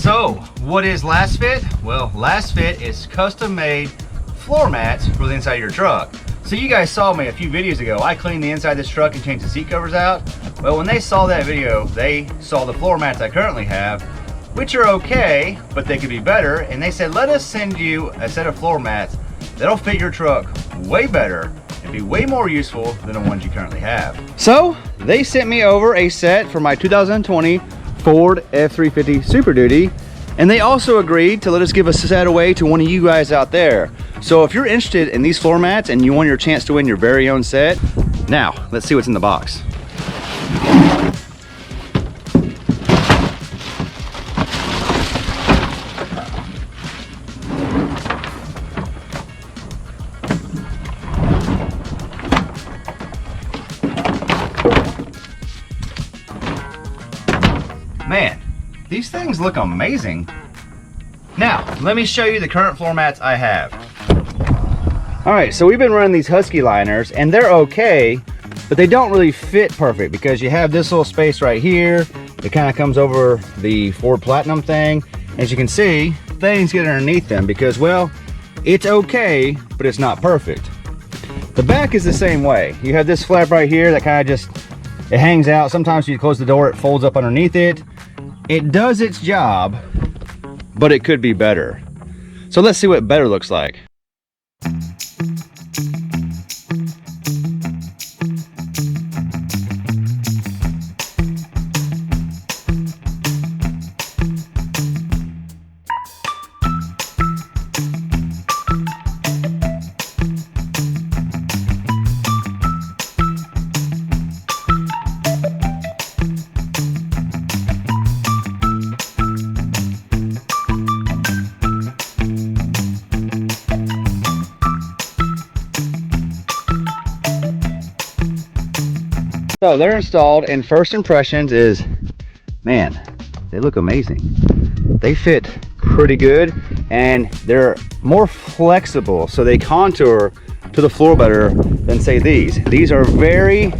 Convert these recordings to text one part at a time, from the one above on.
So, what is Lasfit? Well, Lasfit is custom-made floor mats for the inside of your truck. So you guys saw me a few videos ago. I cleaned the inside of this truck and changed the seat covers out. Well, when they saw that video, they saw the floor mats I currently have, which are okay, but they could be better. And they said, let us send you a set of floor mats that'll fit your truck way better and be way more useful than the ones you currently have. So they sent me over a set for my 2020 Ford F-350 Super Duty, and they also agreed to let us give a set away to one of you guys out there. So if you're interested in these floor mats and you want your chance to win your very own set, now let's see what's in the box. Man, these things look amazing. Now, let me show you the current floor mats I have. All right, so we've been running these Husky liners and they're okay, but they don't really fit perfect because you have this little space right here. It kind of comes over the Ford Platinum thing. As you can see, things get underneath them because, well, it's okay, but it's not perfect. The back is the same way. You have this flap right here that kind of just, it hangs out. Sometimes you close the door, it folds up underneath it. It does its job, but it could be better. So let's see what better looks like. So they're installed, and first impressions is, man, they look amazing. They fit pretty good and they're more flexible, so they contour to the floor better than say these. These are very,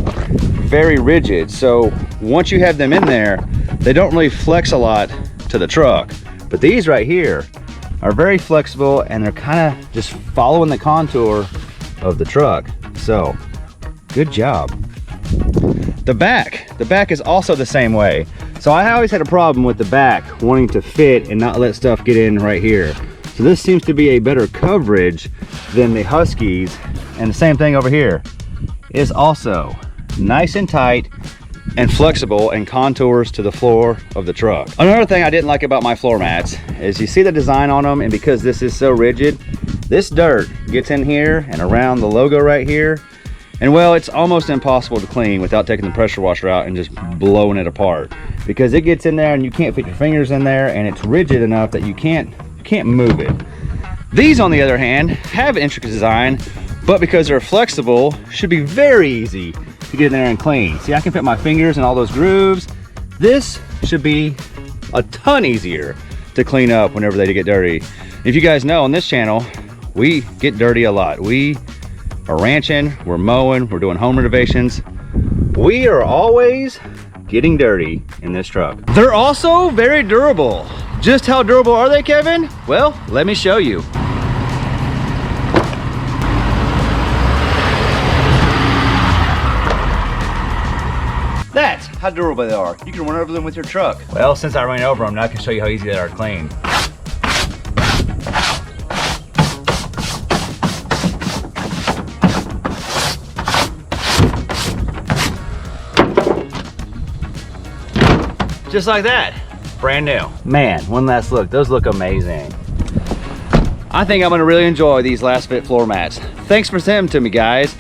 very rigid, so once you have them in there, they don't really flex a lot to the truck. But these right here are very flexible and they're kind of just following the contour of the truck. So good job. The back is also the same way. So I always had a problem with the back wanting to fit and not let stuff get in right here. So this seems to be a better coverage than the Huskies. And the same thing over here is also nice and tight and flexible and contours to the floor of the truck. Another thing I didn't like about my floor mats is you see the design on them, and because this is so rigid, this dirt gets in here and around the logo right here. And well, it's almost impossible to clean without taking the pressure washer out and just blowing it apart, because it gets in there and you can't fit your fingers in there, and it's rigid enough that you can't move it. These, on the other hand, have intricate design, but because they're flexible, should be very easy to get in there and clean. See, I can fit my fingers in all those grooves. This should be a ton easier to clean up whenever they get dirty. If you guys know, on this channel, we get dirty a lot. We are ranching, we're mowing, we're doing home renovations. We are always getting dirty in this truck. They're also very durable. Just how durable are they, Kevin? Well, let me show you. That's how durable they are. You can run over them with your truck. Well, since I ran over them, now I can show you how easy they are to clean. Just like that, brand new. Man, one last look, those look amazing. I think I'm gonna really enjoy these Lasfit floor mats. Thanks for sending them to me, guys.